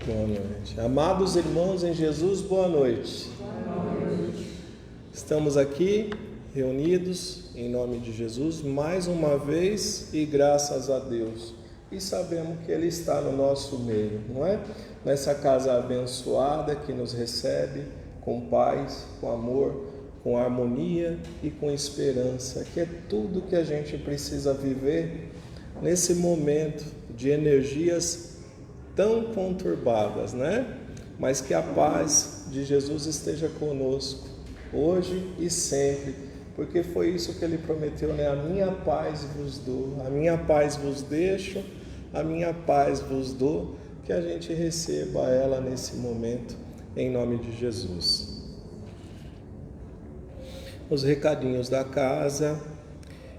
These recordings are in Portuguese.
Boa noite. Amados irmãos em Jesus, boa noite. Boa noite. Estamos aqui reunidos em nome de Jesus mais uma vez e graças a Deus. E sabemos que Ele está no nosso meio, não é? Nessa casa abençoada que nos recebe com paz, com amor, com harmonia e com esperança, que é tudo que a gente precisa viver nesse momento de energias tão conturbadas, né? Mas que a paz de Jesus esteja conosco, hoje e sempre, porque foi isso que Ele prometeu, né? A minha paz vos dou, a minha paz vos deixo, a minha paz vos dou, que a gente receba ela nesse momento, em nome de Jesus. Os recadinhos da casa.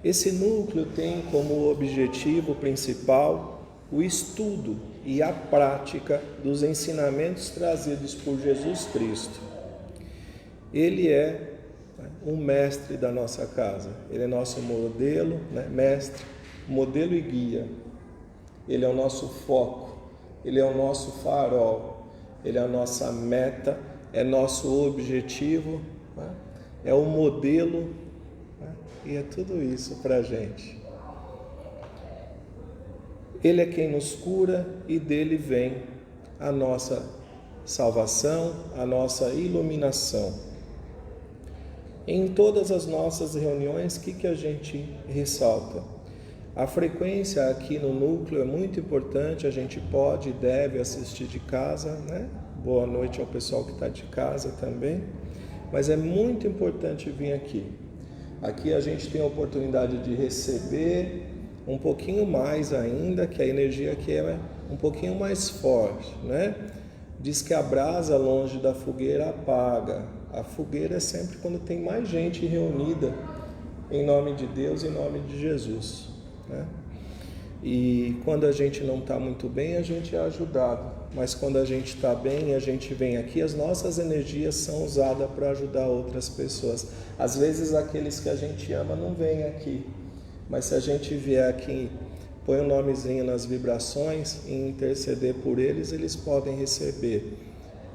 Esse núcleo tem como objetivo principal o estudo e a prática dos ensinamentos trazidos por Jesus Cristo. Ele é um mestre da nossa casa, ele é nosso modelo, né? Mestre, modelo e guia. Ele é o nosso foco, ele é o nosso farol, ele é a nossa meta, é nosso objetivo, né? É o modelo, né? E é tudo isso para a gente. Ele é quem nos cura e dele vem a nossa salvação, a nossa iluminação. Em todas as nossas reuniões, o que a gente ressalta? A frequência aqui no núcleo é muito importante, a gente pode e deve assistir de casa, né? Boa noite ao pessoal que está de casa também, mas é muito importante vir aqui. Aqui a gente tem a oportunidade de receber um pouquinho mais ainda, que a energia aqui é um pouquinho mais forte, né? Diz que a brasa longe da fogueira apaga. A fogueira é sempre quando tem mais gente reunida em nome de Deus, em nome de Jesus, né? E quando a gente não está muito bem, a gente é ajudado. Mas quando a gente está bem e a gente vem aqui, as nossas energias são usadas para ajudar outras pessoas. Às vezes aqueles que a gente ama não vêm aqui. Mas se a gente vier aqui, põe um nomezinho nas vibrações e interceder por eles, eles podem receber.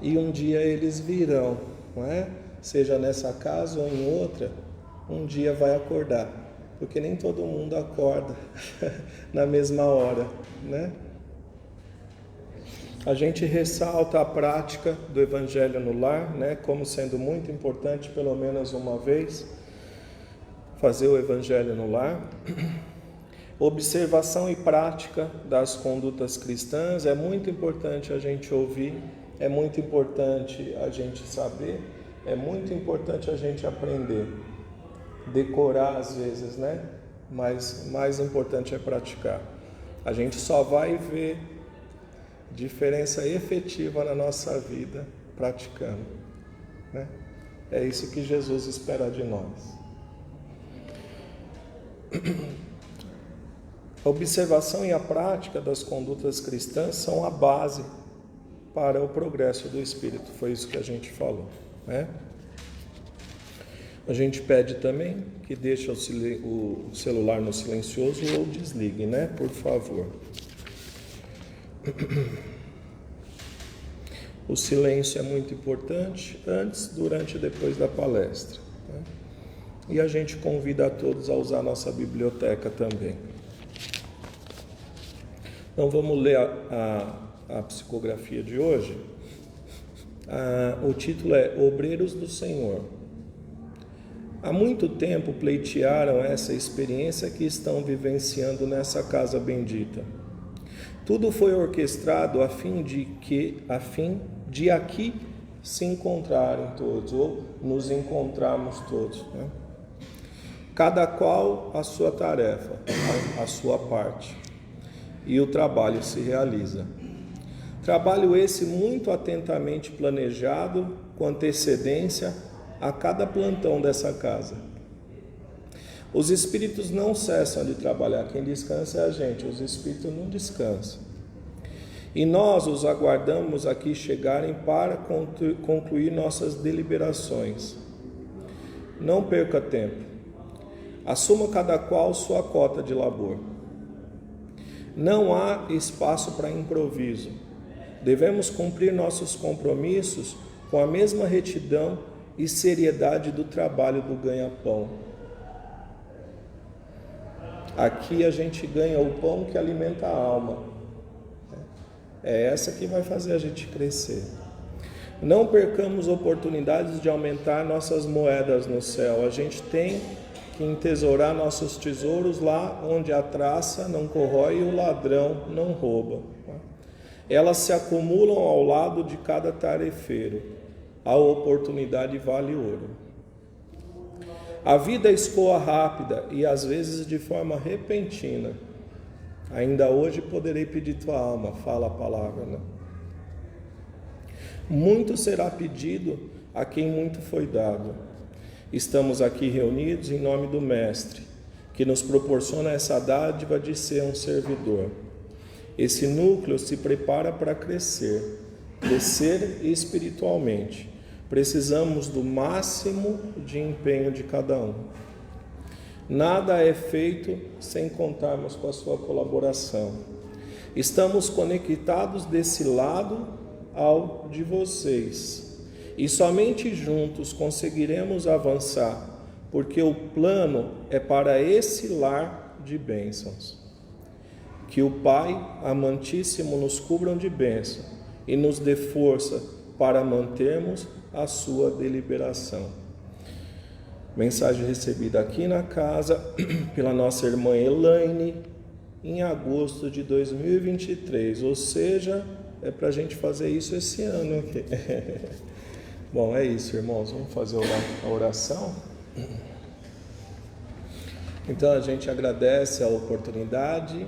E um dia eles virão, não é? Seja nessa casa ou em outra, um dia vai acordar. Porque nem todo mundo acorda na mesma hora, né? A gente ressalta a prática do Evangelho no lar, né? Como sendo muito importante, pelo menos uma vez, fazer o Evangelho no lar. Observação e prática das condutas cristãs, é muito importante a gente ouvir, é muito importante a gente saber, é muito importante a gente aprender. Decorar às vezes, né? Mas mais importante é praticar. A gente só vai ver diferença efetiva na nossa vida praticando, né? É isso que Jesus espera de nós. A observação e a prática das condutas cristãs são a base para o progresso do espírito. Foi isso que a gente falou, né? A gente pede também que deixe o celular no silencioso ou desligue, né? Por favor. O silêncio é muito importante antes, durante e depois da palestra, né? E a gente convida a todos a usar a nossa biblioteca também. Então vamos ler a psicografia de hoje. O título é Obreiros do Senhor. Há muito tempo pleitearam essa experiência que estão vivenciando nessa casa bendita. Tudo foi orquestrado a fim de aqui se encontrarem todos, ou nos encontrarmos todos, né? Cada qual a sua tarefa, a sua parte, e o trabalho se realiza. Trabalho esse muito atentamente planejado, com antecedência a cada plantão dessa casa. Os espíritos não cessam de trabalhar, quem descansa é a gente, os espíritos não descansam. E nós os aguardamos aqui chegarem para concluir nossas deliberações. Não perca tempo. Assuma cada qual sua cota de labor. Não há espaço para improviso. Devemos cumprir nossos compromissos com a mesma retidão e seriedade do trabalho do ganha-pão. Aqui a gente ganha o pão que alimenta a alma. É essa que vai fazer a gente crescer. Não percamos oportunidades de aumentar nossas moedas no céu. A gente tem que entesourar nossos tesouros lá onde a traça não corrói e o ladrão não rouba. Elas se acumulam ao lado de cada tarefeiro. A oportunidade vale ouro. A vida escoa rápida e às vezes de forma repentina. Ainda hoje poderei pedir tua alma, fala a palavra, né? Muito será pedido a quem muito foi dado. Estamos aqui reunidos em nome do Mestre, que nos proporciona essa dádiva de ser um servidor. Esse núcleo se prepara para crescer espiritualmente. Precisamos do máximo de empenho de cada um. Nada é feito sem contarmos com a sua colaboração. Estamos conectados desse lado ao de vocês. E somente juntos conseguiremos avançar, porque o plano é para esse lar de bênçãos. Que o Pai amantíssimo nos cubram de bênção e nos dê força para mantermos a sua deliberação. Mensagem recebida aqui na casa pela nossa irmã Elaine em agosto de 2023, ou seja, é para a gente fazer isso esse ano aqui. Bom, é isso, irmãos, vamos fazer a oração. Então a gente agradece a oportunidade,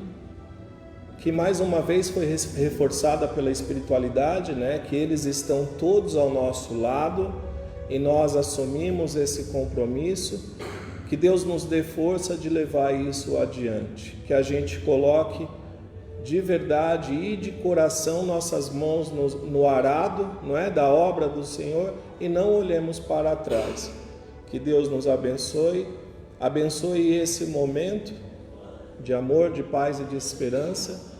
que mais uma vez foi reforçada pela espiritualidade, né? Que eles estão todos ao nosso lado e nós assumimos esse compromisso. Que Deus nos dê força de levar isso adiante, que a gente coloque de verdade e de coração nossas mãos no arado, não é, da obra do Senhor, e não olhemos para trás. Que Deus nos abençoe esse momento de amor, de paz e de esperança,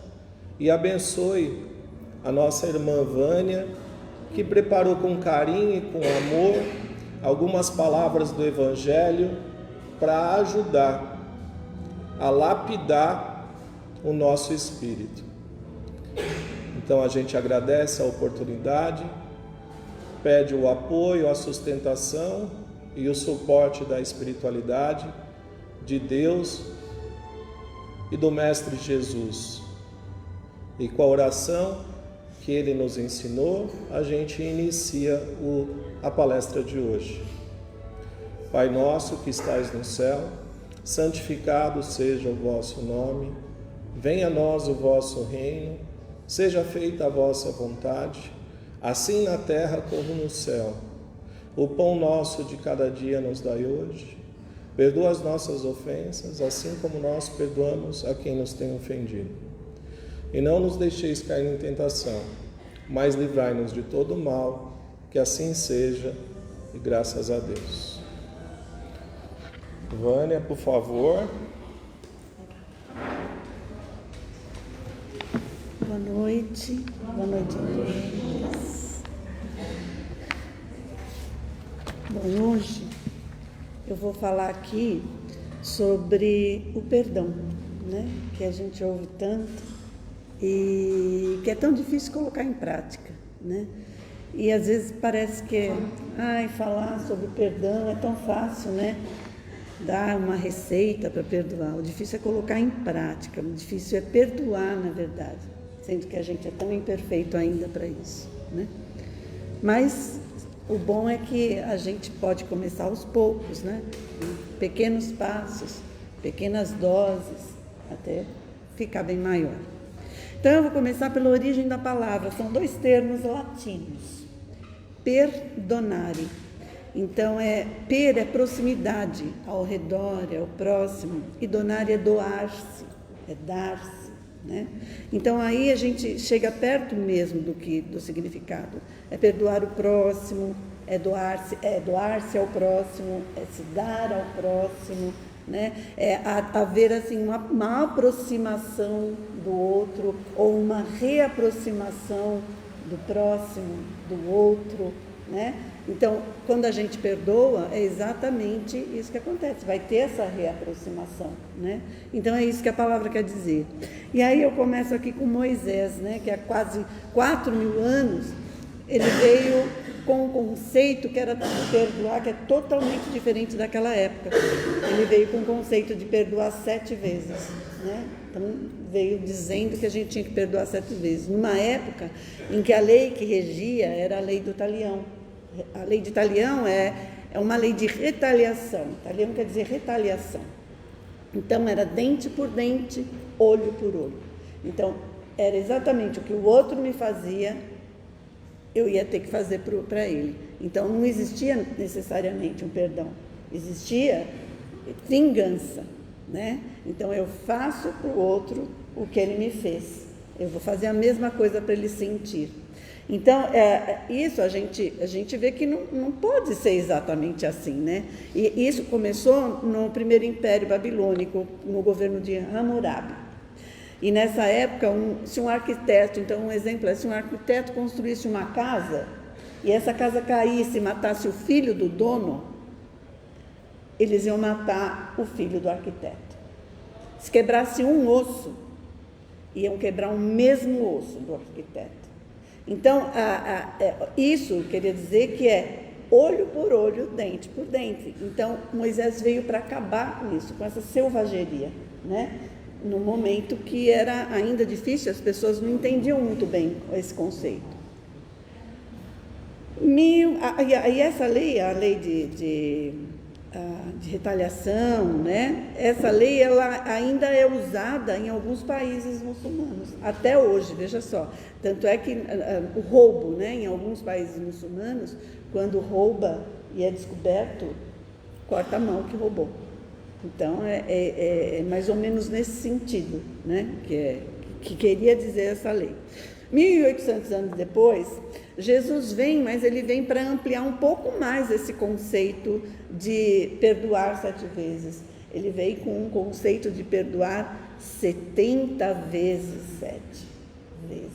e abençoe a nossa irmã Vânia, que preparou com carinho e com amor algumas palavras do Evangelho para ajudar a lapidar o nosso espírito. Então a gente agradece a oportunidade, pede o apoio, a sustentação e o suporte da espiritualidade, de Deus e do Mestre Jesus. E com a oração que Ele nos ensinou, a gente inicia a palestra de hoje. Pai nosso que estais no céu, santificado seja o vosso nome, venha a nós o vosso reino, seja feita a vossa vontade, assim na terra como no céu. O pão nosso de cada dia nos dai hoje, perdoa as nossas ofensas, assim como nós perdoamos a quem nos tem ofendido. E não nos deixeis cair em tentação, mas livrai-nos de todo mal, que assim seja, e graças a Deus. Vânia, por favor. Boa noite a todos. Bom, hoje eu vou falar aqui sobre o perdão, né? Que a gente ouve tanto e que é tão difícil colocar em prática, né? E às vezes parece que falar sobre perdão é tão fácil, né? Dar uma receita para perdoar. O difícil é colocar em prática, o difícil é perdoar, na verdade, sendo que a gente é tão imperfeito ainda para isso, né? Mas o bom é que a gente pode começar aos poucos, né? Pequenos passos, pequenas doses, até ficar bem maior. Então eu vou começar pela origem da palavra. São dois termos latinos. Perdonare. Então per é proximidade, ao redor, é o próximo, e donare é doar-se, é dar-se, né? Então aí a gente chega perto mesmo do significado. É perdoar o próximo, é doar-se ao próximo, é se dar ao próximo, né? É haver assim uma aproximação do outro ou uma reaproximação do próximo, do outro, né? Então, quando a gente perdoa, é exatamente isso que acontece, vai ter essa reaproximação, né? Então, é isso que a palavra quer dizer. E aí eu começo aqui com Moisés, né? Que há quase 4.000 anos, ele veio com um conceito que era de perdoar, que é totalmente diferente daquela época. Ele veio com o conceito de perdoar 7 vezes, né? Então, veio dizendo que a gente tinha que perdoar 7 vezes. Numa época em que a lei que regia era a lei do talião. A lei de talião é uma lei de retaliação. Talião quer dizer retaliação. Então, era dente por dente, olho por olho. Então, era exatamente o que o outro me fazia, eu ia ter que fazer para ele. Então, não existia necessariamente um perdão. Existia vingança, né? Então, eu faço para o outro o que ele me fez. Eu vou fazer a mesma coisa para ele sentir. Então, isso a gente vê que não pode ser exatamente assim, né? E isso começou no primeiro Império Babilônico, no governo de Hammurabi. E nessa época, se um arquiteto, então um exemplo é, se um arquiteto construísse uma casa, e essa casa caísse e matasse o filho do dono, eles iam matar o filho do arquiteto. Se quebrasse um osso, iam quebrar o mesmo osso do arquiteto. Então, isso queria dizer que é olho por olho, dente por dente. Então, Moisés veio para acabar com isso, com essa selvageria, né? No momento que era ainda difícil, as pessoas não entendiam muito bem esse conceito. E essa lei, a lei de retaliação, né? Essa lei ela ainda é usada em alguns países muçulmanos, até hoje, veja só. Tanto é que o roubo, né? Em alguns países muçulmanos, quando rouba e é descoberto, corta a mão que roubou. Então, é mais ou menos nesse sentido, né? Que queria dizer essa lei. 1.800 anos depois, Jesus vem, mas ele vem para ampliar um pouco mais esse conceito de perdoar 7 vezes. Ele veio com um conceito de perdoar 70 vezes 7 vezes,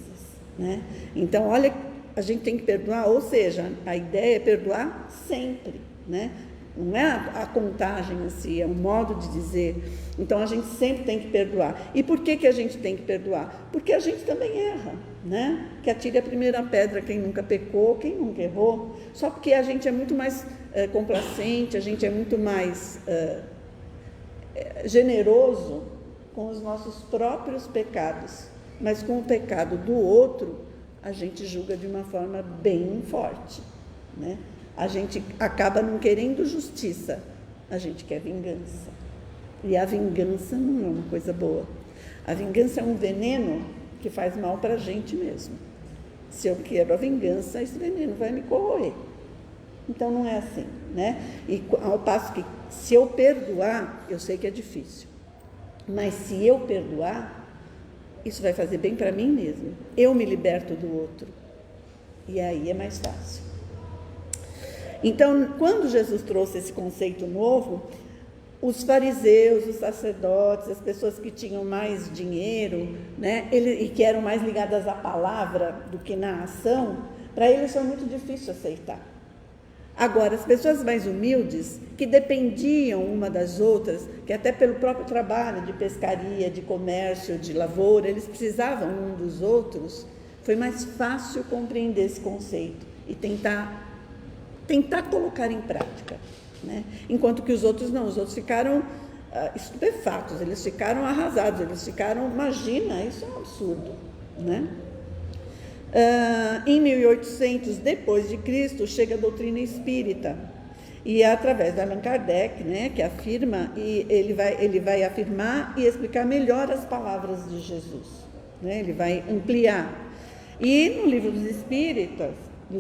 né? Então, olha, a gente tem que perdoar, ou seja, a ideia é perdoar sempre, né? Não é a contagem assim, é um modo de dizer. Então, a gente sempre tem que perdoar. E por que a gente tem que perdoar? Porque a gente também erra, né? Que atire a primeira pedra quem nunca pecou, quem nunca errou. Só porque a gente é muito mais complacente, a gente é muito mais generoso com os nossos próprios pecados. Mas com o pecado do outro, a gente julga de uma forma bem forte, né? A gente acaba não querendo justiça, a gente quer vingança. E a vingança não é uma coisa boa. A vingança é um veneno que faz mal para a gente mesmo. Se eu quero a vingança, esse veneno vai me corroer. Então não é assim, né? E ao passo que, se eu perdoar, eu sei que é difícil. Mas se eu perdoar, isso vai fazer bem para mim mesmo. Eu me liberto do outro. E aí é mais fácil. Então, quando Jesus trouxe esse conceito novo, os fariseus, os sacerdotes, as pessoas que tinham mais dinheiro, né, e que eram mais ligadas à palavra do que na ação, para eles foi muito difícil aceitar. Agora, as pessoas mais humildes, que dependiam uma das outras, que até pelo próprio trabalho de pescaria, de comércio, de lavoura, eles precisavam um dos outros, foi mais fácil compreender esse conceito e tentar colocar em prática, né? Enquanto que os outros não, os outros ficaram estupefatos, eles ficaram arrasados, eles ficaram, imagina, isso é um absurdo, né? Em 1800 depois de Cristo chega a doutrina espírita, e é através de Allan Kardec, né, que afirma, e ele vai afirmar e explicar melhor as palavras de Jesus, né? Ele vai ampliar. E no livro dos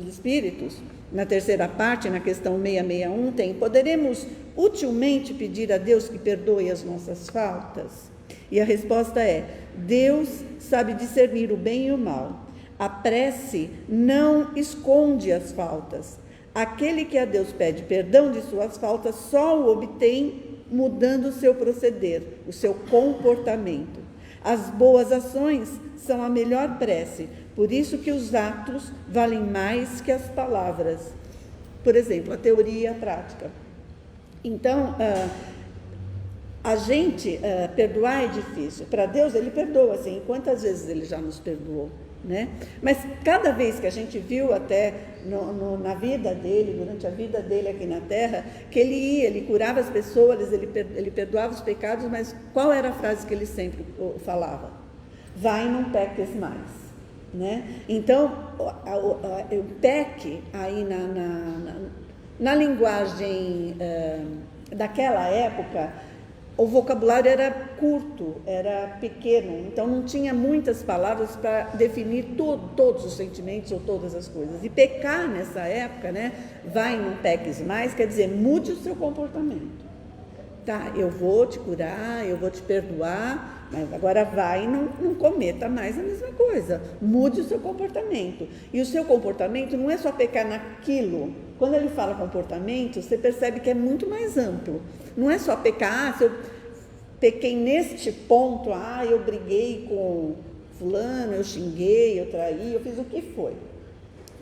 Espíritos, na terceira parte, na questão 661, tem: poderemos utilmente pedir a Deus que perdoe as nossas faltas? E a resposta é: Deus sabe discernir o bem e o mal. A prece não esconde as faltas. Aquele que a Deus pede perdão de suas faltas só o obtém mudando o seu proceder, o seu comportamento. As boas ações são a melhor prece, Por isso que os atos valem mais que as palavras. Por exemplo, a teoria e a prática. Então, a gente perdoar é difícil. Para Deus, Ele perdoa, assim, quantas vezes Ele já nos perdoou, né? Mas cada vez que a gente viu até na vida dele, durante a vida dele aqui na Terra, que ele ia, ele curava as pessoas, ele perdoava os pecados, mas qual era a frase que ele sempre falava? Vai e não peques mais, né? Então, o peque aí na linguagem daquela época, o vocabulário era curto, era pequeno, então não tinha muitas palavras para definir todos os sentimentos ou todas as coisas. E pecar nessa época, né, vai e não peques mais, quer dizer, mude o seu comportamento. Tá, eu vou te curar, eu vou te perdoar, mas agora vai e não cometa mais a mesma coisa. Mude o seu comportamento. E o seu comportamento não é só pecar naquilo. Quando ele fala comportamento, você percebe que é muito mais amplo. Não é só pecar, se eu pequei neste ponto, eu briguei com fulano, eu xinguei, eu traí, eu fiz o que foi.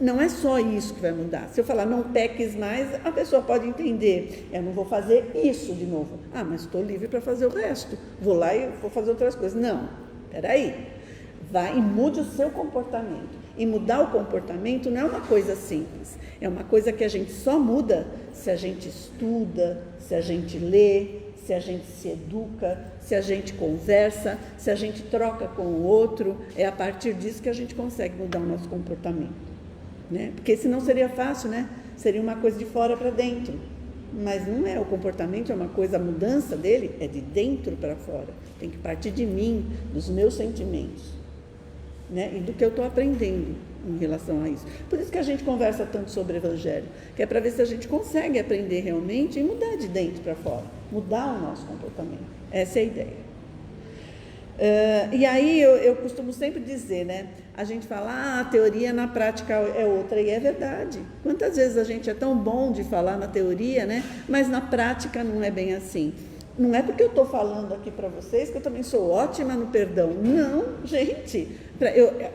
Não é só isso que vai mudar. Se eu falar não peques mais, a pessoa pode entender, eu não vou fazer isso de novo. Mas estou livre para fazer o resto. Vou lá e vou fazer outras coisas. Não, peraí. Vai e mude o seu comportamento. E mudar o comportamento não é uma coisa simples. É uma coisa que a gente só muda se a gente estuda, se a gente lê, se a gente se educa, se a gente conversa, se a gente troca com o outro. É a partir disso que a gente consegue mudar o nosso comportamento. Né? Porque senão seria fácil, né? Seria uma coisa de fora para dentro. Mas não é, o comportamento é uma coisa, a mudança dele é de dentro para fora. Tem que partir de mim, dos meus sentimentos, né? E do que eu estou aprendendo em relação a isso. Por isso que a gente conversa tanto sobre o Evangelho, que é para ver se a gente consegue aprender realmente e mudar de dentro para fora, mudar o nosso comportamento. Essa é a ideia. E aí eu costumo sempre dizer, né? A gente fala, a teoria na prática é outra, e é verdade. Quantas vezes a gente é tão bom de falar na teoria, né? Mas na prática não é bem assim. Não é porque eu estou falando aqui para vocês que eu também sou ótima no perdão. Não, gente.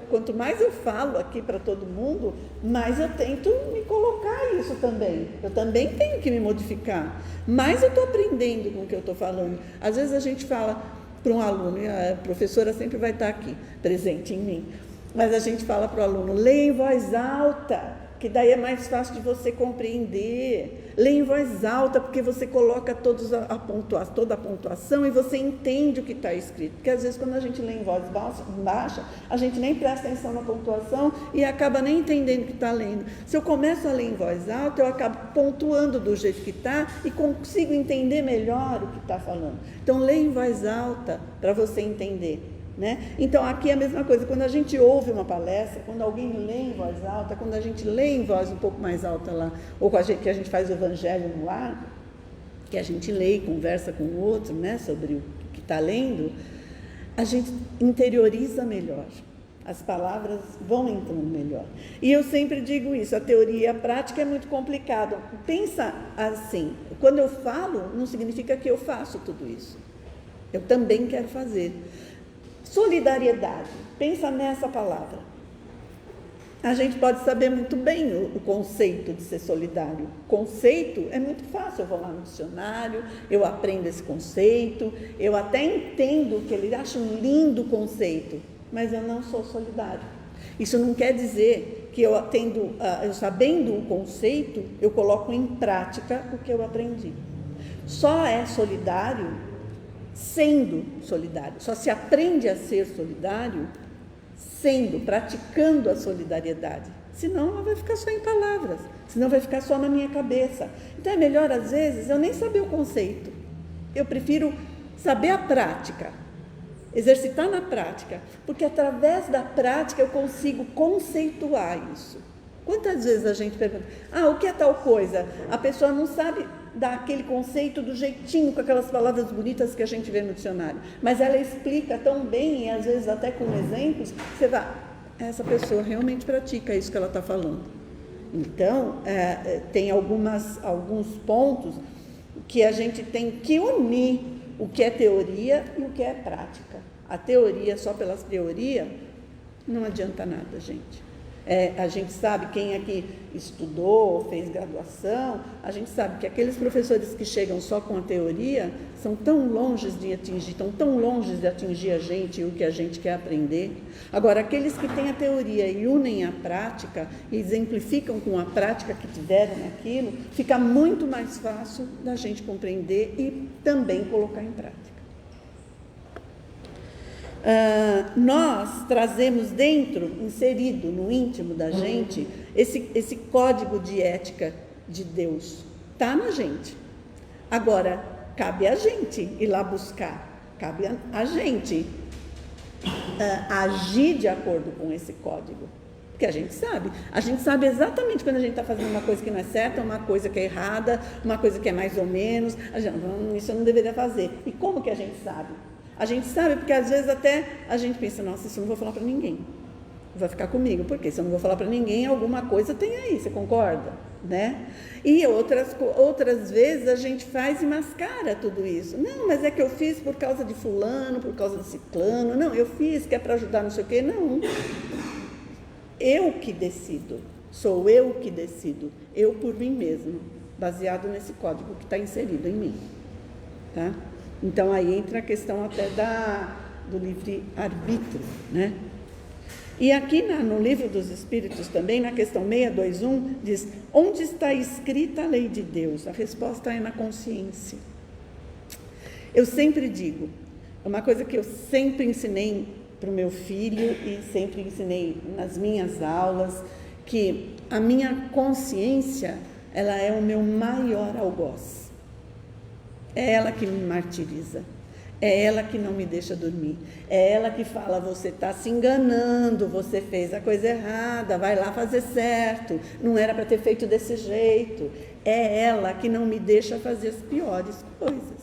Quanto mais eu falo aqui para todo mundo, mais eu tento me colocar isso também. Eu também tenho que me modificar. Mais eu estou aprendendo com o que eu estou falando. Às vezes a gente fala para um aluno, e a professora sempre vai estar aqui, presente em mim, mas a gente fala para o aluno, leia em voz alta, que daí é mais fácil de você compreender. Leia em voz alta, porque você coloca toda a pontuação e você entende o que está escrito. Porque às vezes quando a gente lê em voz baixa, a gente nem presta atenção na pontuação e acaba nem entendendo o que está lendo. Se eu começo a ler em voz alta, eu acabo pontuando do jeito que está e consigo entender melhor o que está falando. Então, leia em voz alta para você entender. Né? Então, aqui é a mesma coisa, quando a gente ouve uma palestra, quando alguém lê em voz alta, quando a gente lê em voz um pouco mais alta lá, ou que a gente faz o Evangelho no lar, que a gente lê e conversa com o outro, né, sobre o que está lendo, a gente interioriza melhor, as palavras vão entrando melhor. E eu sempre digo isso, a teoria e a prática é muito complicado. Pensa assim, quando eu falo, não significa que eu faço tudo isso. Eu também quero fazer. Solidariedade, pensa nessa palavra. A gente pode saber muito bem o conceito de ser solidário. Conceito é muito fácil, eu vou lá no dicionário, eu aprendo esse conceito, eu até entendo que ele acha um lindo conceito, mas eu não sou solidário. Isso não quer dizer que eu sabendo o conceito, eu coloco em prática o que eu aprendi. Só é solidário sendo solidário. Só se aprende a ser solidário praticando a solidariedade. Senão ela vai ficar só em palavras, senão vai ficar só na minha cabeça. Então é melhor, às vezes, eu nem saber o conceito. Eu prefiro saber a prática, exercitar na prática, porque através da prática eu consigo conceituar isso. Quantas vezes a gente pergunta, o que é tal coisa? A pessoa não sabe dar aquele conceito do jeitinho, com aquelas palavras bonitas que a gente vê no dicionário, mas ela explica tão bem, e às vezes até com exemplos, você vai, essa pessoa realmente pratica isso que ela está falando. Então, tem alguns pontos que a gente tem que unir o que é teoria e o que é prática. A teoria, só pela teoria, Não adianta nada, gente. A gente sabe, quem aqui estudou, fez graduação, a gente sabe que aqueles professores que chegam só com a teoria são tão longe de atingir, estão tão longe de atingir a gente e o que a gente quer aprender. Agora, aqueles que têm a teoria e unem a prática, e exemplificam com a prática que tiveram naquilo, fica muito mais fácil da gente compreender e também colocar em prática. Nós trazemos dentro, inserido no íntimo da gente, esse código de ética de Deus. Está na gente. Agora, cabe a gente ir lá buscar. Cabe a gente agir de acordo com esse código. Porque a gente sabe exatamente quando a gente está fazendo uma coisa que não é certa, uma coisa que é errada, uma coisa que é mais ou menos. Isso eu não deveria fazer. E como que a gente sabe? A gente sabe porque às vezes até a gente pensa, nossa, isso eu não vou falar para ninguém, vai ficar comigo, porque se eu não vou falar para ninguém, alguma coisa tem aí, você concorda? Né? E outras vezes a gente faz e mascara tudo isso. Não, mas é que eu fiz por causa de fulano, por causa de ciclano, não, eu fiz que é para ajudar não sei o quê, não. Eu que decido, sou eu que decido, eu por mim mesmo, baseado nesse código que está inserido em mim, tá? Então, aí entra a questão até do livre-arbítrio, né? E aqui no Livro dos Espíritos também, na questão 621, diz, onde está escrita a lei de Deus? A resposta é na consciência. Eu sempre digo, é uma coisa que eu sempre ensinei para o meu filho e sempre ensinei nas minhas aulas, que a minha consciência, ela é o meu maior algoz. É ela que me martiriza, é ela que não me deixa dormir, é ela que fala, você está se enganando, você fez a coisa errada, vai lá fazer certo, não era para ter feito desse jeito. É ela que não me deixa fazer as piores coisas.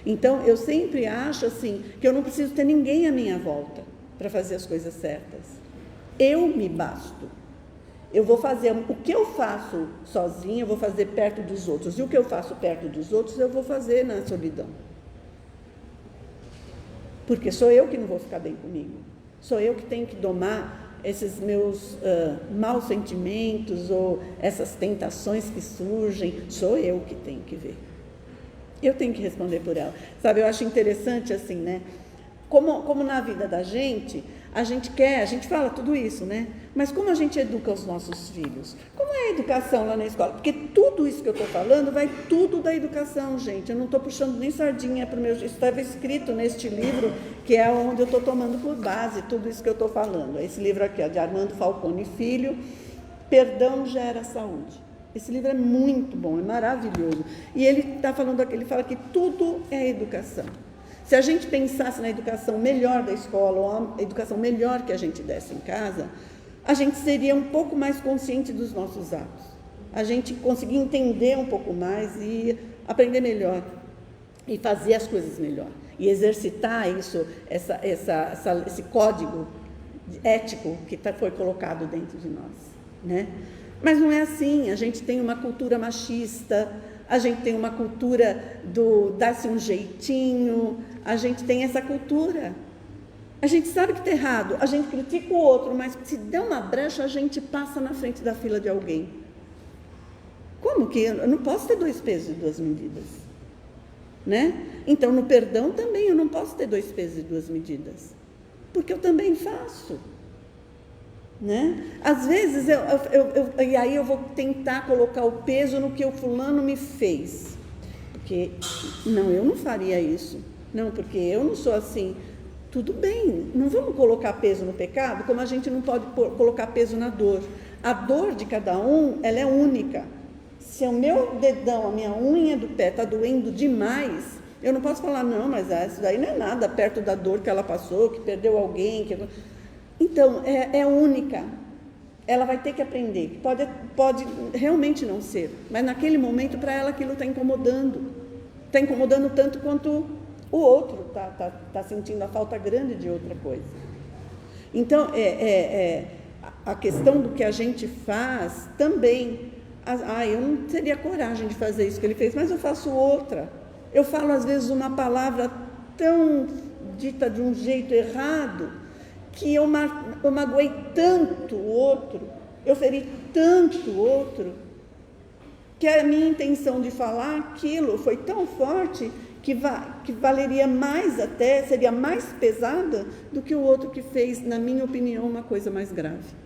Então, eu sempre acho assim, que eu não preciso ter ninguém à minha volta para fazer as coisas certas. Eu me basto. Eu vou fazer o que eu faço sozinha, eu vou fazer perto dos outros. E o que eu faço perto dos outros, eu vou fazer na solidão. Porque sou eu que não vou ficar bem comigo. Sou eu que tenho que domar esses meus maus sentimentos ou essas tentações que surgem. Sou eu que tenho que ver. Eu tenho que responder por ela. Sabe, eu acho interessante assim, né? Como na vida da gente, a gente fala tudo isso, né? Mas como a gente educa os nossos filhos? Como é a educação lá na escola? Porque tudo isso que eu estou falando vai tudo da educação, gente. Eu não estou puxando nem sardinha para o meu... Isso estava escrito neste livro, que é onde eu estou tomando por base tudo isso que eu estou falando. Esse livro aqui, ó, de Armando Falcone Filho, Perdão Gera Saúde. Esse livro é muito bom, é maravilhoso. E ele está falando aqui, ele fala que tudo é educação. Se a gente pensasse na educação melhor da escola, ou a educação melhor que a gente desse em casa, a gente seria um pouco mais consciente dos nossos atos. A gente conseguia entender um pouco mais e aprender melhor. E fazer as coisas melhor. E exercitar isso, esse código ético que foi colocado dentro de nós, né? Mas não é assim. A gente tem uma cultura machista, a gente tem uma cultura do dar-se um jeitinho, a gente tem essa cultura. A gente sabe que está errado, a gente critica o outro, mas se der uma brecha, a gente passa na frente da fila de alguém. Como que? Eu não posso ter 2 pesos e 2 medidas. Né? Então, no perdão também eu não posso ter 2 pesos e 2 medidas. Porque eu também faço. Né? Às vezes, e aí eu vou tentar colocar o peso no que o fulano me fez. Porque, não, eu não faria isso. Não, porque eu não sou assim. Tudo bem, não vamos colocar peso no pecado, como a gente não pode colocar peso na dor. A dor de cada um, ela é única. Se o meu dedão, a minha unha do pé está doendo demais, eu não posso falar, não, mas isso daí não é nada perto da dor que ela passou, que perdeu alguém. Então, é única. Ela vai ter que aprender, que pode realmente não ser, mas naquele momento, para ela, aquilo está incomodando. Está incomodando tanto quanto o outro está sentindo a falta grande de outra coisa. Então, a questão do que a gente faz também. Eu não teria coragem de fazer isso que ele fez, mas eu faço outra. Eu falo, às vezes, uma palavra tão dita de um jeito errado, que eu magoei tanto o outro, eu feri tanto o outro, que a minha intenção de falar aquilo foi tão forte que valeria mais até, seria mais pesada do que o outro que fez, na minha opinião, uma coisa mais grave.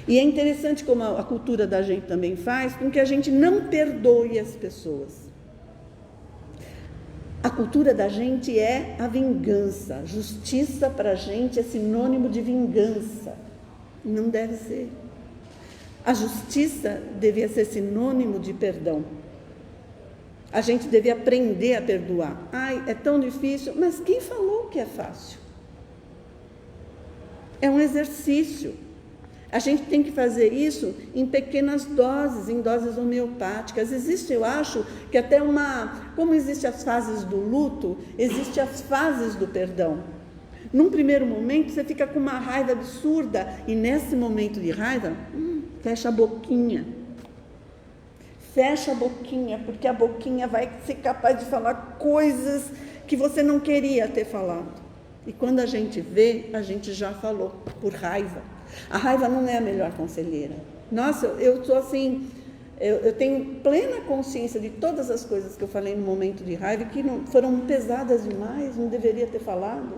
E é interessante como a cultura da gente também faz com que a gente não perdoe as pessoas. A cultura da gente é a vingança. Justiça para a gente é sinônimo de vingança. Não deve ser. A justiça devia ser sinônimo de perdão. A gente devia aprender a perdoar. Ai, é tão difícil, mas quem falou que é fácil? É um exercício. A gente tem que fazer isso em pequenas doses, em doses homeopáticas. Existe, eu acho, que até como existem as fases do luto, existem as fases do perdão. Num primeiro momento, você fica com uma raiva absurda, e nesse momento de raiva, fecha a boquinha. Fecha a boquinha, porque a boquinha vai ser capaz de falar coisas que você não queria ter falado. E quando a gente vê, a gente já falou, por raiva. A raiva não é a melhor conselheira. Nossa, eu sou assim, eu tenho plena consciência de todas as coisas que eu falei no momento de raiva, que não, foram pesadas demais, não deveria ter falado.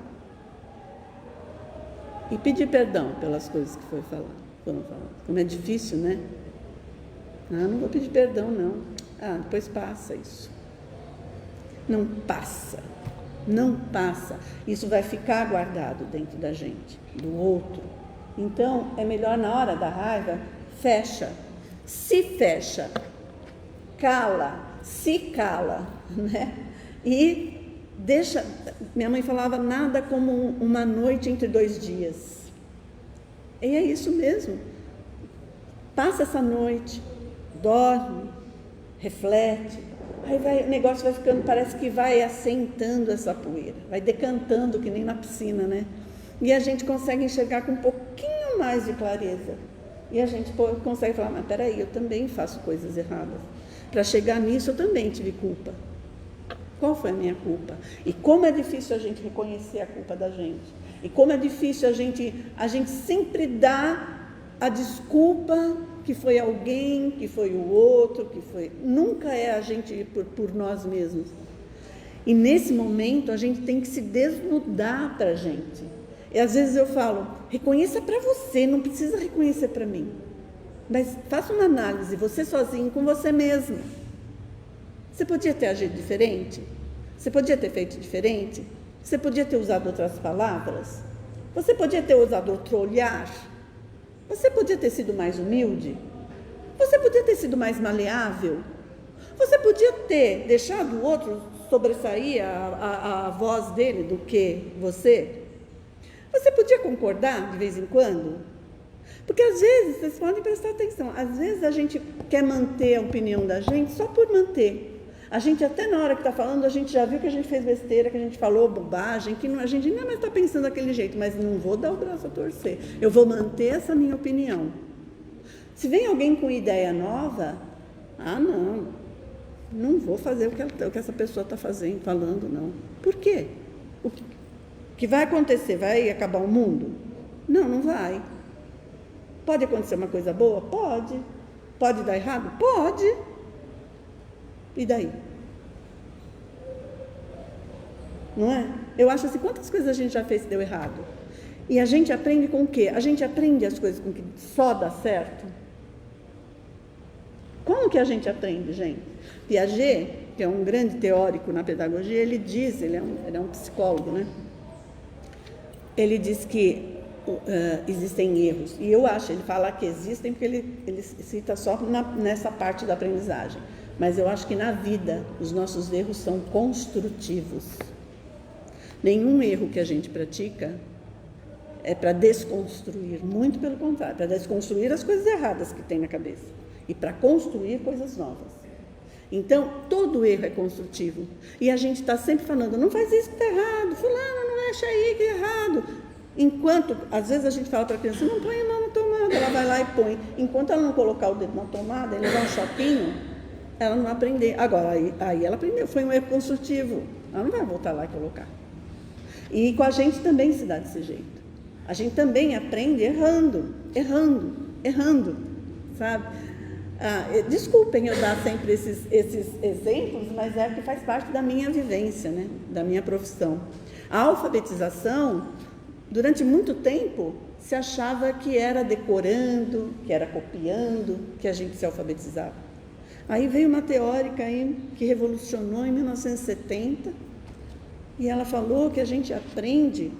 E pedir perdão pelas coisas que foram faladas. Como é difícil, né? Não vou pedir perdão, não. Depois passa isso. Não passa. Não passa. Isso vai ficar guardado dentro da gente, do outro. Então, é melhor na hora da raiva, fecha. Se fecha, cala, se cala, né? E deixa, minha mãe falava, nada como uma noite entre 2 dias. E é isso mesmo. Passa essa noite, dorme, reflete, aí o negócio vai ficando, parece que vai assentando essa poeira, vai decantando que nem na piscina, né? E a gente consegue enxergar com um pouquinho mais de clareza. E a gente consegue falar, mas peraí, eu também faço coisas erradas. Para chegar nisso, eu também tive culpa. Qual foi a minha culpa? E como é difícil a gente reconhecer a culpa da gente. E como é difícil a gente sempre dá a desculpa que foi alguém, que foi o outro, que foi... Nunca é a gente por nós mesmos. E nesse momento, a gente tem que se desnudar para a gente. E às vezes eu falo, reconheça para você, não precisa reconhecer para mim. Mas faça uma análise, você sozinho, com você mesmo. Você podia ter agido diferente? Você podia ter feito diferente? Você podia ter usado outras palavras? Você podia ter usado outro olhar? Você podia ter sido mais humilde? Você podia ter sido mais maleável? Você podia ter deixado o outro sobressair a voz dele do que você? Você podia concordar de vez em quando? Porque às vezes, vocês podem prestar atenção, às vezes a gente quer manter a opinião da gente só por manter. A gente até na hora que está falando, a gente já viu que a gente fez besteira, que a gente falou bobagem, que a gente nem mais está pensando daquele jeito, mas não vou dar o braço a torcer. Eu vou manter essa minha opinião. Se vem alguém com ideia nova, não vou fazer o que essa pessoa está falando, não. Por quê? O que vai acontecer? Vai acabar o mundo? Não vai. Pode acontecer uma coisa boa? Pode. Pode dar errado? Pode. E daí? Não é? Eu acho assim, quantas coisas a gente já fez que deu errado? E a gente aprende com o quê? A gente aprende as coisas com que só dá certo? Como que a gente aprende, gente? Piaget, que é um grande teórico na pedagogia, ele diz, ele é um psicólogo, né? Ele diz que existem erros. E eu acho, ele fala que existem porque ele cita só nessa parte da aprendizagem. Mas eu acho que na vida os nossos erros são construtivos. Nenhum erro que a gente pratica é para desconstruir, muito pelo contrário, para desconstruir as coisas erradas que tem na cabeça e para construir coisas novas. Então, todo erro é construtivo. E a gente está sempre falando, não faz isso que está errado, fulano, não mexe aí que é errado. Enquanto, às vezes a gente fala para a criança, não põe a mão na tomada, ela vai lá e põe. Enquanto ela não colocar o dedo na tomada e levar um choquinho, ela não vai aprender. Agora, aí ela aprendeu, foi um erro construtivo. Ela não vai voltar lá e colocar. E com a gente também se dá desse jeito. A gente também aprende errando, sabe? Desculpem eu dar sempre esses exemplos, mas é porque faz parte da minha vivência, né? Da minha profissão. A alfabetização, durante muito tempo, se achava que era decorando, que era copiando, que a gente se alfabetizava. Aí veio uma teórica aí que revolucionou em 1970, e ela falou que a gente aprende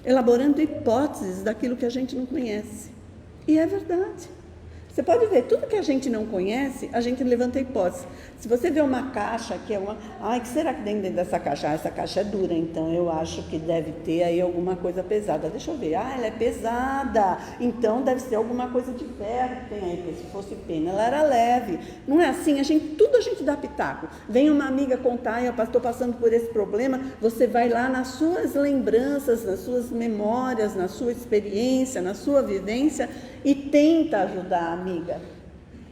elaborando hipóteses daquilo que a gente não conhece. E é verdade. Você pode ver, tudo que a gente não conhece, a gente levanta hipótese. Se você vê uma caixa que é uma... o que será que tem dentro dessa caixa? Essa caixa é dura, então eu acho que deve ter aí alguma coisa pesada. Deixa eu ver. Ela é pesada, então deve ser alguma coisa de ferro que tem aí, porque se fosse pena, ela era leve. Não é assim? Tudo a gente dá pitaco. Vem uma amiga contar, eu estou passando por esse problema, você vai lá nas suas lembranças, nas suas memórias, na sua experiência, na sua vivência e tenta ajudar a amiga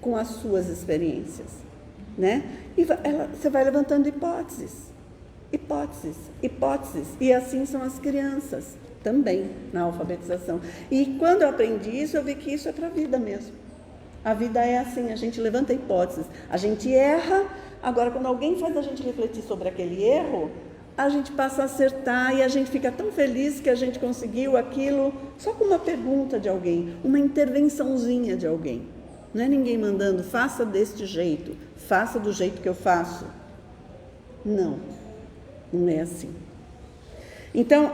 com as suas experiências, né? E você vai levantando hipóteses, e assim são as crianças também na alfabetização. E quando eu aprendi isso, eu vi que isso é para a vida mesmo. A vida é assim, a gente levanta hipóteses, a gente erra, agora quando alguém faz a gente refletir sobre aquele erro, a gente passa a acertar e a gente fica tão feliz que a gente conseguiu aquilo só com uma pergunta de alguém, uma intervençãozinha de alguém. Não é ninguém mandando, faça deste jeito, faça do jeito que eu faço. Não é assim. Então,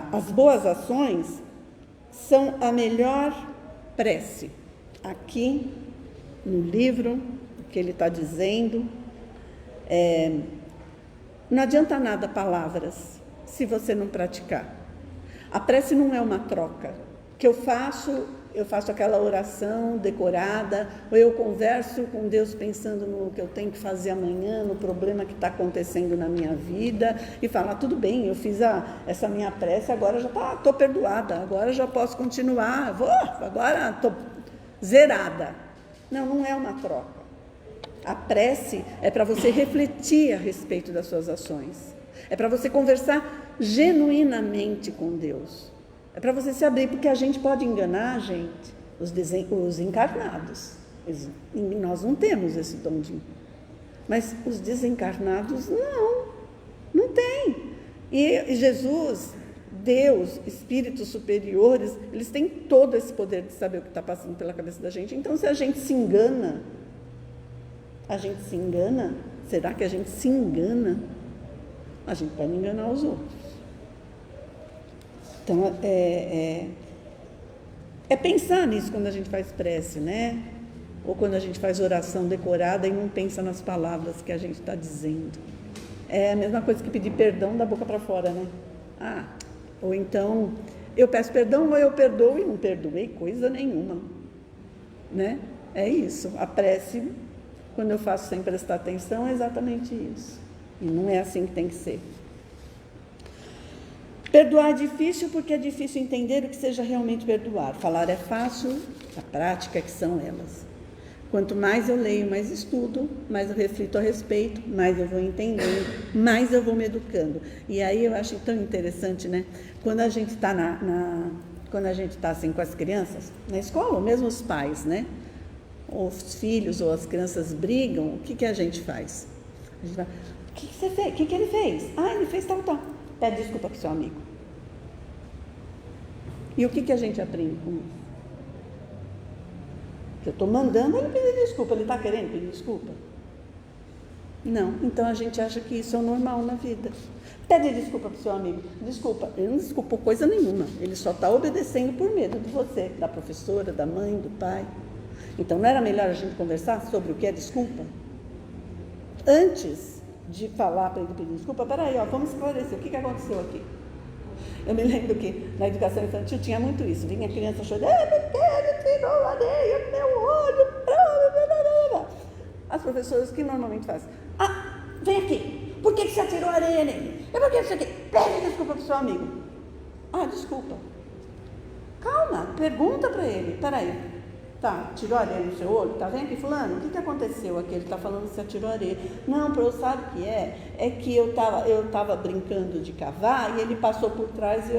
as boas ações são a melhor prece. Aqui, no livro, o que ele está dizendo... não adianta nada palavras se você não praticar. A prece não é uma troca. Que eu faço aquela oração decorada, ou eu converso com Deus pensando no que eu tenho que fazer amanhã, no problema que está acontecendo na minha vida, e falar, tudo bem, eu fiz essa minha prece, agora já estou perdoada, agora já posso continuar, agora estou zerada. Não é uma troca. A prece é para você refletir a respeito das suas ações. É para você conversar genuinamente com Deus. É para você se abrir, porque a gente pode enganar, gente, os encarnados. Nós não temos esse dom de... Mas os desencarnados, não tem. E Jesus, Deus, espíritos superiores, eles têm todo esse poder de saber o que está passando pela cabeça da gente. Então, se a gente se engana, será que a gente se engana? A gente pode enganar os outros. Então, é pensar nisso quando a gente faz prece, né? Ou quando a gente faz oração decorada e não pensa nas palavras que a gente está dizendo. É a mesma coisa que pedir perdão da boca para fora, né? Ou então, eu peço perdão ou eu perdoo e não perdoei coisa nenhuma, né? É isso, a prece... Quando eu faço sem prestar atenção, é exatamente isso. E não é assim que tem que ser. Perdoar é difícil porque é difícil entender o que seja realmente perdoar. Falar é fácil, a prática é que são elas. Quanto mais eu leio, mais estudo, mais eu reflito a respeito, mais eu vou entendendo, mais eu vou me educando. E aí eu acho tão interessante, né? Quando a gente está quando a gente está assim com as crianças, na escola, ou mesmo os pais, né? Os filhos ou as crianças brigam, o que a gente faz? A gente vai, o que você fez? O que ele fez? Ele fez tal. Pede desculpa para o seu amigo. E o que a gente aprende com isso? Que eu estou mandando ele pedir desculpa, ele está querendo pedir desculpa? Não, então a gente acha que isso é o normal na vida. Pede desculpa para o seu amigo. Desculpa, ele não desculpou coisa nenhuma, ele só está obedecendo por medo de você, da professora, da mãe, do pai. Então, não era melhor a gente conversar sobre o que é desculpa? Antes de falar para ele pedir desculpa, peraí, vamos esclarecer, o que aconteceu aqui? Eu me lembro que na educação infantil tinha muito isso, vinha a criança chorando, ele tirou areia do meu olho, as professoras que normalmente fazem, vem aqui, por que você atirou areia nele? Por que isso aqui? Pede desculpa para o seu amigo. Desculpa. Calma, pergunta para ele, peraí. Tá, tirou areia no seu olho? Tá vendo aqui, fulano? O que aconteceu aqui? Ele tá falando que você tirou areia. Não, professor, sabe o que é? É que eu tava brincando de cavar e ele passou por trás e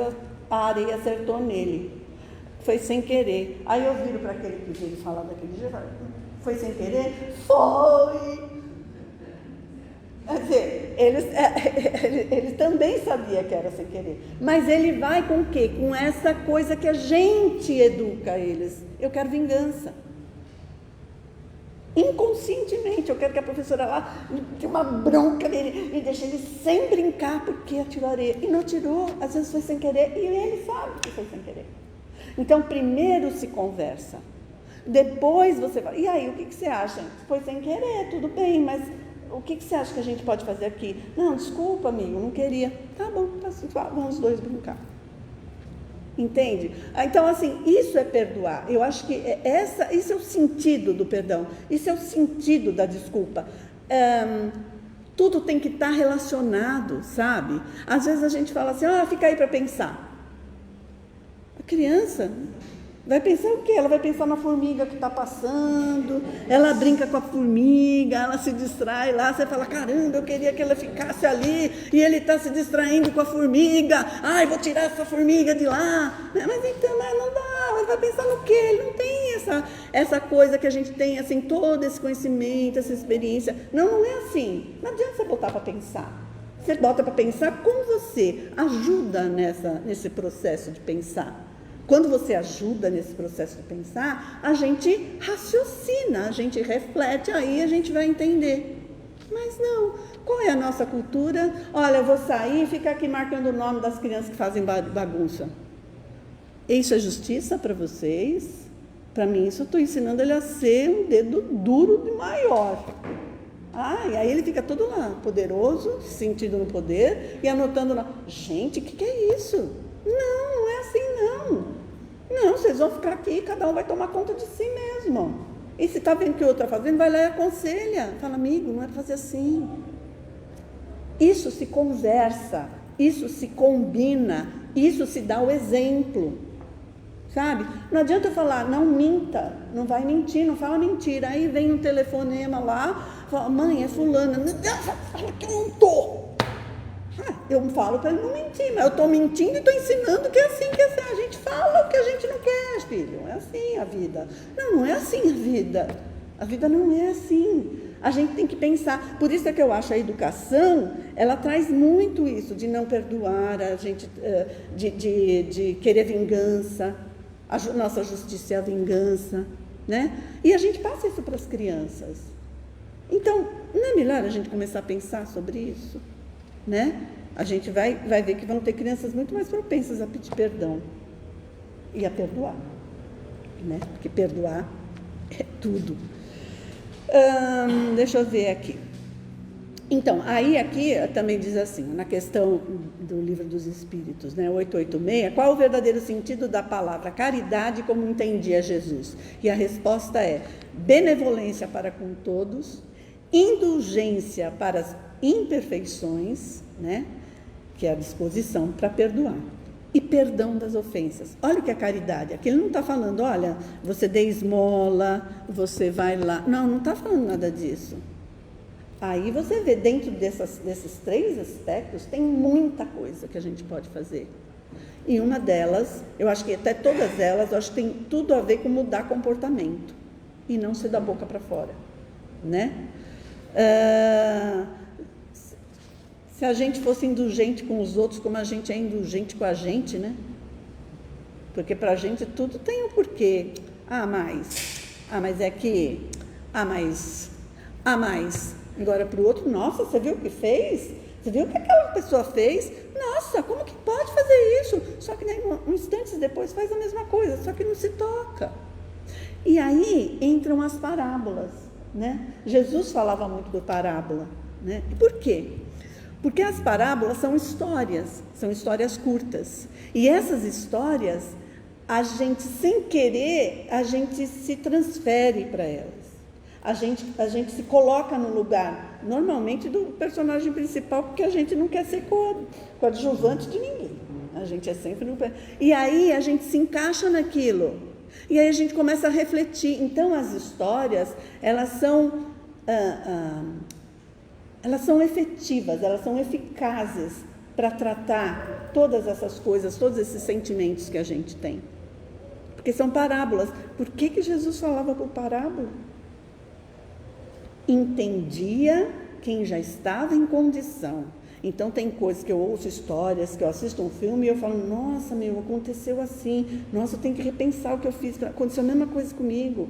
a areia acertou nele. Foi sem querer. Aí eu viro para aquele que veio falar daquele jeito. Foi sem querer? Foi! Quer dizer, ele também sabia que era sem querer. Mas ele vai com o quê? Com essa coisa que a gente educa eles. Eu quero vingança. Inconscientemente, eu quero que a professora lá tenha uma bronca nele e deixe ele sem brincar porque atirou areia. E não atirou, às vezes foi sem querer, e ele sabe que foi sem querer. Então, primeiro se conversa. Depois você fala, e aí, o que você acha? Foi sem querer, tudo bem, mas o que você acha que a gente pode fazer aqui? Não, desculpa, amigo, não queria. Tá bom, vamos os dois brincar. Entende? Então, assim, isso é perdoar. Eu acho que isso é o sentido do perdão. Isso é o sentido da desculpa. Tudo tem que estar relacionado, sabe? Às vezes a gente fala assim, fica aí para pensar. A criança vai pensar o quê? Ela vai pensar na formiga que está passando, ela brinca com a formiga, ela se distrai lá, você fala, caramba, eu queria que ela ficasse ali, e ele está se distraindo com a formiga, ai, vou tirar essa formiga de lá, mas então, não dá, ela vai pensar no quê? Ele não tem essa coisa que a gente tem, assim, todo esse conhecimento, essa experiência, não é assim, não adianta você botar para pensar. Você bota para pensar com você, ajuda nesse processo de pensar. Quando você ajuda nesse processo de pensar, a gente raciocina, a gente reflete, aí a gente vai entender. Mas não, qual é a nossa cultura? Olha, eu vou sair e ficar aqui marcando o nome das crianças que fazem bagunça. Isso é justiça para vocês? Para mim, isso eu estou ensinando ele a ser um dedo duro de maior. E aí ele fica todo lá, poderoso, se sentindo no poder e anotando lá. Gente, o que é isso? Não é assim não. Não, vocês vão ficar aqui, cada um vai tomar conta de si mesmo. E se está vendo que o outro está fazendo, vai lá e aconselha. Fala, amigo, não é para fazer assim. Isso se conversa, isso se combina, isso se dá o exemplo. Sabe? Não adianta eu falar, não minta, não vai mentir, não fala mentira. Aí vem um telefonema lá, fala, mãe, é fulana. Fala que eu não estou. Eu falo para ele não mentir, mas eu estou mentindo e estou ensinando que é assim que é assim. A gente fala o que a gente não quer, filho. É assim a vida. Não é assim a vida. A vida não é assim. A gente tem que pensar. Por isso é que eu acho a educação, ela traz muito isso, de não perdoar, a gente, de querer vingança. A nossa justiça é a vingança, né? E a gente passa isso para as crianças. Então, não é melhor a gente começar a pensar sobre isso? Né? A gente vai ver que vão ter crianças muito mais propensas a pedir perdão e a perdoar, né? Porque perdoar é tudo. Deixa eu ver aqui. Então, aí aqui também diz assim, na questão do Livro dos Espíritos, né, 886, qual o verdadeiro sentido da palavra caridade como entendia Jesus? E a resposta é benevolência para com todos, indulgência para as imperfeições, né, que é a disposição para perdoar, e perdão das ofensas. Olha o que é caridade. Aqui ele não está falando, olha, você dê esmola, você vai lá. Não está falando nada disso. Aí você vê, dentro desses três aspectos, tem muita coisa que a gente pode fazer. E uma delas, eu acho que até todas elas, eu acho que tem tudo a ver com mudar comportamento. E não ser da boca para fora, né? Se a gente fosse indulgente com os outros, como a gente é indulgente com a gente, né? Porque para a gente tudo tem um porquê. Mas é que... mas... Agora para o outro, nossa, você viu o que fez? Você viu o que aquela pessoa fez? Nossa, como que pode fazer isso? Só que daí, instantes depois faz a mesma coisa, só que não se toca. E aí entram as parábolas, né? Jesus falava muito de parábola, né? E por quê? Porque as parábolas são histórias curtas. E essas histórias, a gente, sem querer, a gente se transfere para elas. A gente se coloca no lugar, normalmente, do personagem principal, porque a gente não quer ser coadjuvante de ninguém. A gente é sempre... E aí a gente se encaixa naquilo. E aí a gente começa a refletir. Então, as histórias, elas são efetivas, elas são eficazes para tratar todas essas coisas, todos esses sentimentos que a gente tem. Porque são parábolas. Por que Jesus falava por parábola? Entendia quem já estava em condição. Então, tem coisas que eu ouço histórias, que eu assisto um filme e eu falo, nossa, aconteceu assim. Nossa, eu tenho que repensar o que eu fiz. Aconteceu a mesma coisa comigo.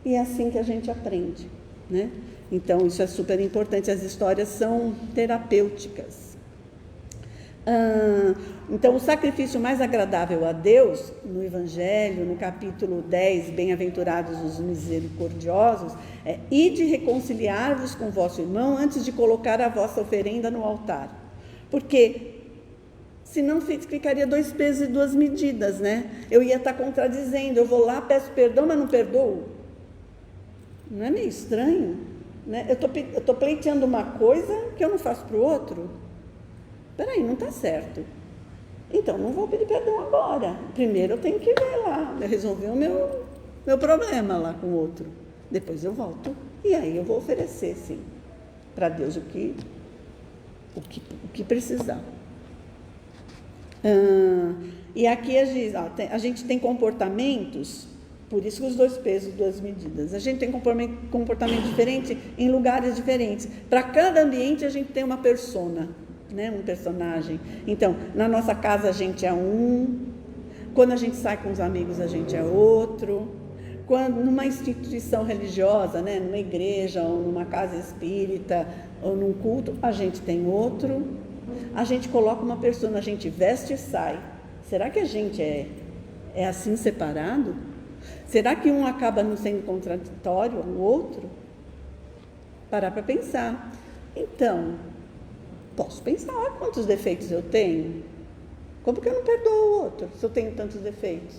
E é assim que a gente aprende, né? Então, isso é super importante. As histórias são terapêuticas. Então, o sacrifício mais agradável a Deus, no Evangelho, no capítulo 10, Bem-aventurados os misericordiosos, é ide reconciliar-vos com vosso irmão antes de colocar a vossa oferenda no altar. Porque senão ficaria 2 pesos e 2 medidas, né? Eu ia estar contradizendo, eu vou lá, peço perdão, mas não perdoo. Não é meio estranho? Né? Eu estou pleiteando uma coisa que eu não faço para o outro. Peraí, não está certo. Então, não vou pedir perdão agora. Primeiro eu tenho que ver lá, resolver o meu problema lá com o outro. Depois eu volto. E aí eu vou oferecer, sim, para Deus o que precisar. E aqui a gente tem comportamentos, por isso que os 2 pesos, 2 medidas. A gente tem comportamento diferente em lugares diferentes. Para cada ambiente a gente tem uma persona, né, um personagem. Então, na nossa casa a gente é um, quando a gente sai com os amigos a gente é outro, quando numa instituição religiosa, né, numa igreja ou numa casa espírita ou num culto, a gente tem outro. A gente coloca uma persona, a gente veste e sai. Será que a gente é assim separado? Será que um acaba não sendo contraditório ao outro? Parar para pensar. Então, posso pensar, olha quantos defeitos eu tenho. Como que eu não perdoo o outro, se eu tenho tantos defeitos?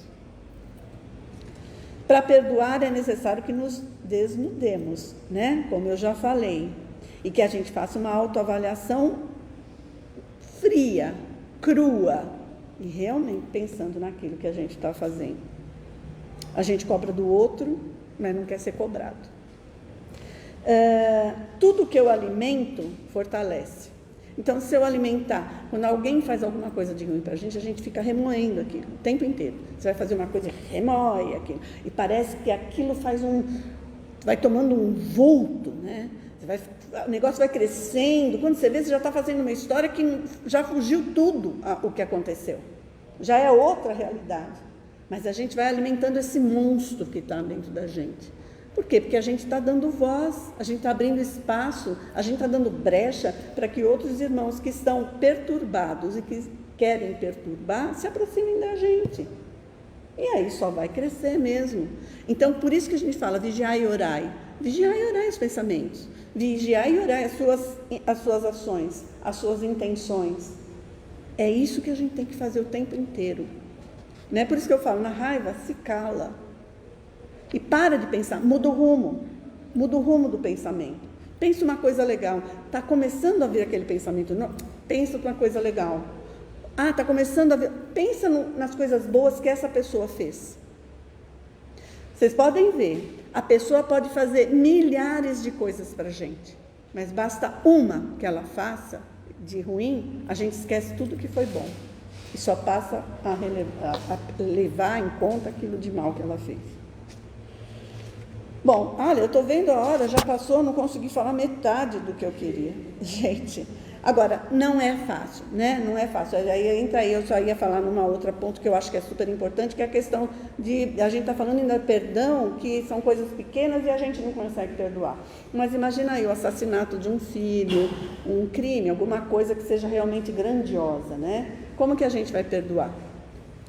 Para perdoar é necessário que nos desnudemos, né? Como eu já falei. E que a gente faça uma autoavaliação fria, crua. E realmente pensando naquilo que a gente está fazendo. A gente cobra do outro, mas não quer ser cobrado. Tudo que eu alimento fortalece. Então, se eu alimentar, quando alguém faz alguma coisa de ruim para a gente fica remoendo aquilo o tempo inteiro. Você vai fazer uma coisa, remoe aquilo. E parece que aquilo vai tomando um vulto, né? O negócio vai crescendo. Quando você vê, você já está fazendo uma história que já fugiu tudo o que aconteceu. Já é outra realidade. Mas a gente vai alimentando esse monstro que está dentro da gente. Por quê? Porque a gente está dando voz, a gente está abrindo espaço, a gente está dando brecha para que outros irmãos que estão perturbados e que querem perturbar se aproximem da gente. E aí só vai crescer mesmo. Então, por isso que a gente fala vigiai e orai. Vigiai e orai os pensamentos. Vigiai e orai as suas ações, as suas intenções. É isso que a gente tem que fazer o tempo inteiro. Não é por isso que eu falo, na raiva, se cala. E para de pensar, muda o rumo do pensamento. Pensa uma coisa legal. Está começando a vir aquele pensamento, não, pensa uma coisa legal. Está começando a vir, pensa nas coisas boas que essa pessoa fez. Vocês podem ver, a pessoa pode fazer milhares de coisas para a gente, mas basta uma que ela faça de ruim, a gente esquece tudo que foi bom. E só passa a levar em conta aquilo de mal que ela fez. Bom, olha, eu estou vendo a hora, já passou, não consegui falar metade do que eu queria. Gente, agora, não é fácil, né? Não é fácil. Aí eu só ia falar numa outra ponto que eu acho que é super importante, que é a questão de, a gente está falando ainda de perdão, que são coisas pequenas e a gente não consegue perdoar. Mas imagina aí o assassinato de um filho, um crime, alguma coisa que seja realmente grandiosa, né? Como que a gente vai perdoar?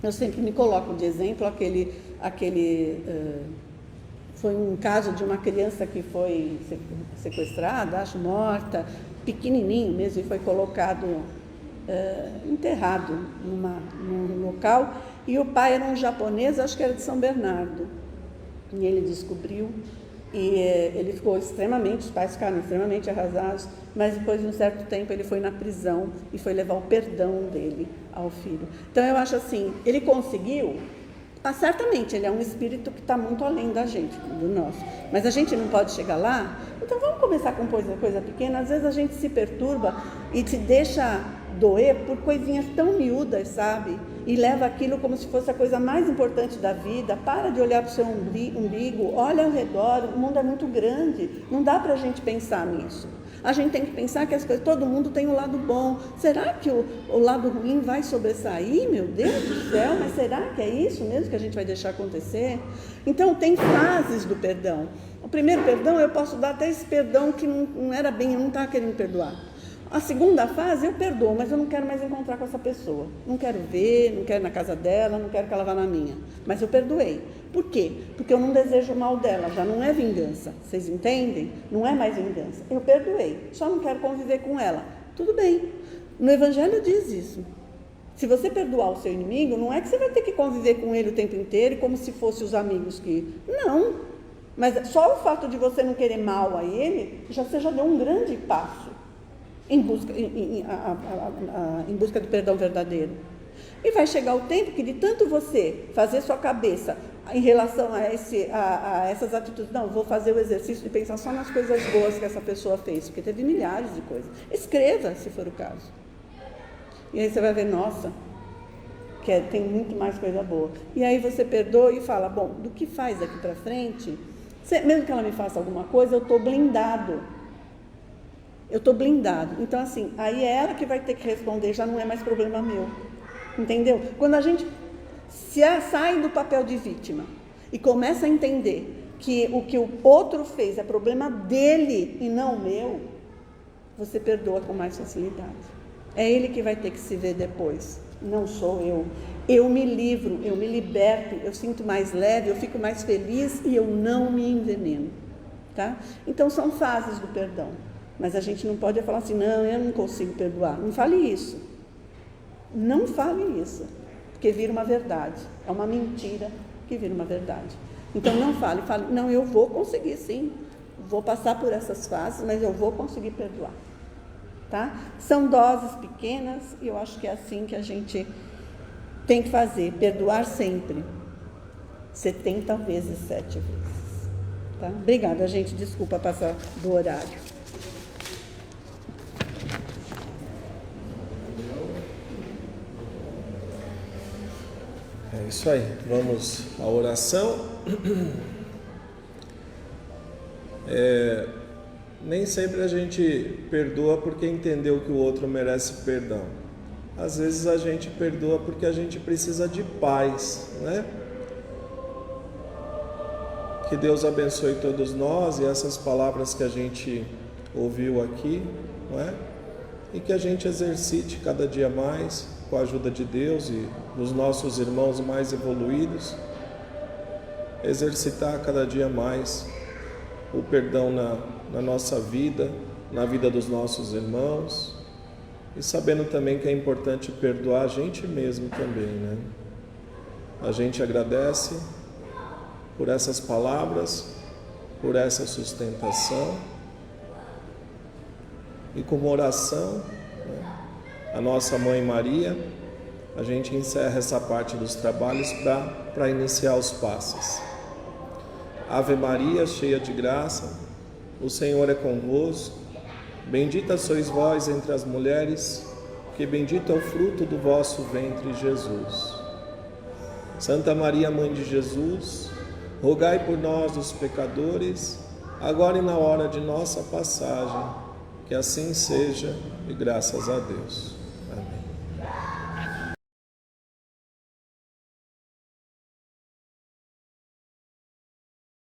Eu sempre me coloco de exemplo foi um caso de uma criança que foi sequestrada, acho morta, pequenininho mesmo, e foi colocado, enterrado num local, e o pai era um japonês, acho que era de São Bernardo, e ele descobriu, e ele ficou os pais ficaram extremamente arrasados, mas depois de um certo tempo ele foi na prisão e foi levar o perdão dele ao filho. Então eu acho assim, ele conseguiu, Certamente, ele é um espírito que está muito além da gente, do nosso. Mas a gente não pode chegar lá. Então vamos começar com coisa pequena. Às vezes a gente se perturba e se deixa doer por coisinhas tão miúdas, sabe? E leva aquilo como se fosse a coisa mais importante da vida. Para de olhar para o seu umbigo, olha ao redor, o mundo é muito grande. Não dá para a gente pensar nisso. A gente tem que pensar que as coisas, todo mundo tem um lado bom. Será que o lado ruim vai sobressair? Meu Deus do céu, mas será que é isso mesmo que a gente vai deixar acontecer? Então, tem fases do perdão. O primeiro perdão, eu posso dar até esse perdão que não era bem, eu não estava querendo perdoar. A segunda fase, eu perdoo, mas eu não quero mais encontrar com essa pessoa. Não quero ver, não quero ir na casa dela, não quero que ela vá na minha. Mas eu perdoei. Por quê? Porque eu não desejo o mal dela, já não é vingança. Vocês entendem? Não é mais vingança. Eu perdoei, só não quero conviver com ela. Tudo bem. No Evangelho diz isso. Se você perdoar o seu inimigo, não é que você vai ter que conviver com ele o tempo inteiro, como se fossem os amigos que... Não. Mas só o fato de você não querer mal a ele, você já deu um grande passo em busca do perdão verdadeiro. E vai chegar o tempo que de tanto você fazer sua cabeça em relação a essas atitudes, não, vou fazer o exercício de pensar só nas coisas boas que essa pessoa fez, porque teve milhares de coisas. Escreva, se for o caso. E aí você vai ver, nossa, tem muito mais coisa boa. E aí você perdoa e fala, bom, do que faz daqui para frente, mesmo que ela me faça alguma coisa, eu estou blindado. Então, assim, aí é ela que vai ter que responder, já não é mais problema meu. Entendeu? Quando a gente sai do papel de vítima e começa a entender que o que o outro fez é problema dele e não meu, você perdoa com mais facilidade. É ele que vai ter que se ver depois, não sou eu. Eu me livro, eu me liberto, eu sinto mais leve, eu fico mais feliz e eu não me enveneno. Tá? Então, são fases do perdão. Mas a gente não pode falar assim, não, eu não consigo perdoar. Não fale isso. Não fale isso. Porque vira uma verdade. É uma mentira que vira uma verdade. Então não fale, não, eu vou conseguir sim. Vou passar por essas fases, mas eu vou conseguir perdoar. Tá? São doses pequenas e eu acho que é assim que a gente tem que fazer. Perdoar sempre. 70 vezes 7 vezes. Tá? Obrigada, gente. Desculpa passar do horário. É isso aí, vamos à oração. Nem sempre a gente perdoa porque entendeu que o outro merece perdão. Às vezes a gente perdoa porque a gente precisa de paz, né? Que Deus abençoe todos nós e essas palavras que a gente ouviu aqui, não é? E que a gente exercite cada dia mais, com a ajuda de Deus e dos nossos irmãos mais evoluídos, exercitar cada dia mais o perdão na nossa vida, na vida dos nossos irmãos, e sabendo também que é importante perdoar a gente mesmo também, né? A gente agradece por essas palavras, por essa sustentação, e como oração, né, a nossa Mãe Maria, a gente encerra essa parte dos trabalhos para iniciar os passos. Ave Maria, cheia de graça, o Senhor é convosco, bendita sois vós entre as mulheres, que bendito é o fruto do vosso ventre, Jesus. Santa Maria, Mãe de Jesus, rogai por nós, os pecadores, agora e na hora de nossa passagem, que assim seja, e graças a Deus. Amém.